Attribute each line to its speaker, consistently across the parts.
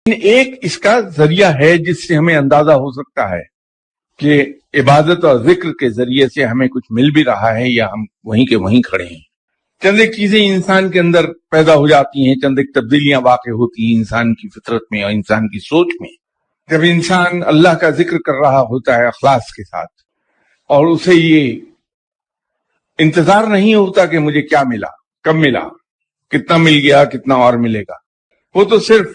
Speaker 1: ایک اس کا ذریعہ ہے جس سے ہمیں اندازہ ہو سکتا ہے کہ عبادت اور ذکر کے ذریعے سے ہمیں کچھ مل بھی رہا ہے یا ہم وہیں کے وہیں کھڑے ہیں. چند ایک چیزیں انسان کے اندر پیدا ہو جاتی ہیں، چند ایک تبدیلیاں واقع ہوتی ہیں انسان کی فطرت میں اور انسان کی سوچ میں. جب انسان اللہ کا ذکر کر رہا ہوتا ہے اخلاص کے ساتھ، اور اسے یہ انتظار نہیں ہوتا کہ مجھے کیا ملا، کب ملا، کتنا مل گیا، کتنا اور ملے گا، وہ تو صرف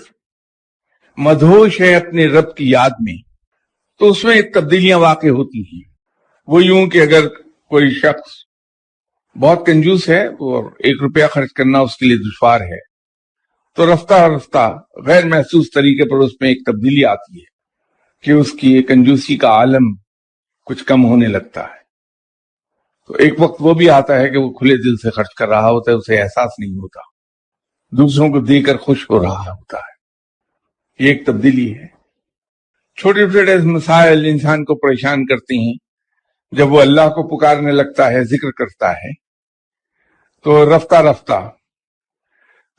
Speaker 1: مدہوش ہے اپنے رب کی یاد میں، تو اس میں تبدیلیاں واقع ہوتی ہیں. وہ یوں کہ اگر کوئی شخص بہت کنجوس ہے اور 1 روپیہ خرچ کرنا اس کے لیے دشوار ہے، تو رفتہ رفتہ غیر محسوس طریقے پر اس میں ایک تبدیلی آتی ہے کہ اس کی کنجوسی کا عالم کچھ کم ہونے لگتا ہے. تو ایک وقت وہ بھی آتا ہے کہ وہ کھلے دل سے خرچ کر رہا ہوتا ہے، اسے احساس نہیں ہوتا، دوسروں کو دے کر خوش ہو رہا ہوتا ہے. یہ ایک تبدیلی ہے. چھوٹے چھوٹے مسائل انسان کو پریشان کرتے ہیں. جب وہ اللہ کو پکارنے لگتا ہے، ذکر کرتا ہے، تو رفتہ رفتہ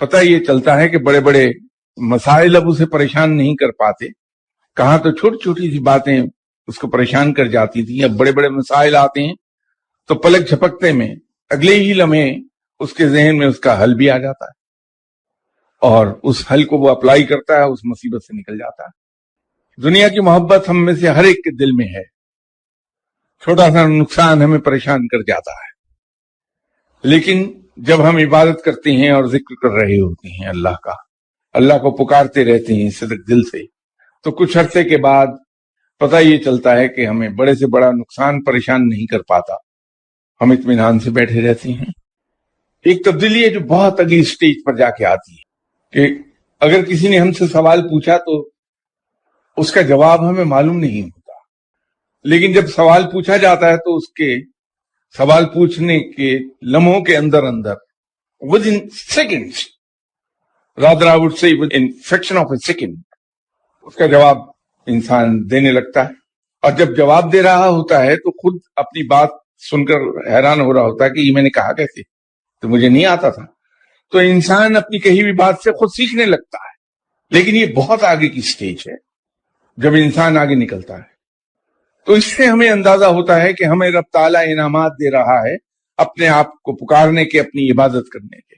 Speaker 1: پتہ یہ چلتا ہے کہ بڑے بڑے مسائل اب اسے پریشان نہیں کر پاتے. کہاں تو چھوٹی چھوٹی سی باتیں اس کو پریشان کر جاتی تھیں، اب بڑے بڑے مسائل آتے ہیں تو پلک جھپکتے میں اگلے ہی لمحے اس کے ذہن میں اس کا حل بھی آ جاتا ہے، اور اس حل کو وہ اپلائی کرتا ہے، اس مصیبت سے نکل جاتا ہے. دنیا کی محبت ہم میں سے ہر ایک کے دل میں ہے. چھوٹا سا نقصان ہمیں پریشان کر جاتا ہے، لیکن جب ہم عبادت کرتے ہیں اور ذکر کر رہے ہوتے ہیں اللہ کو پکارتے رہتے ہیں صدق دل سے، تو کچھ عرصے کے بعد پتہ یہ چلتا ہے کہ ہمیں بڑے سے بڑا نقصان پریشان نہیں کر پاتا، ہم اطمینان سے بیٹھے رہتے ہیں. ایک تبدیلی ہے جو بہت اگلی سٹیج پر جا کے آتی ہے کہ اگر کسی نے ہم سے سوال پوچھا تو اس کا جواب ہمیں معلوم نہیں ہوتا، لیکن جب سوال پوچھا جاتا ہے تو اس کے سوال پوچھنے کے لمحوں کے اندر within seconds, rather I would say within fraction of a second، اس کا جواب انسان دینے لگتا ہے. اور جب جواب دے رہا ہوتا ہے تو خود اپنی بات سن کر حیران ہو رہا ہوتا ہے کہ یہ میں نے کہا کیسے، تو مجھے نہیں آتا تھا. تو انسان اپنی کہی ہوئی بات سے خود سیکھنے لگتا ہے. لیکن یہ بہت آگے کی سٹیج ہے جب انسان آگے نکلتا ہے. تو اس سے ہمیں اندازہ ہوتا ہے کہ ہمیں رب تعالیٰ انعامات دے رہا ہے اپنے آپ کو پکارنے کے، اپنی عبادت کرنے کے.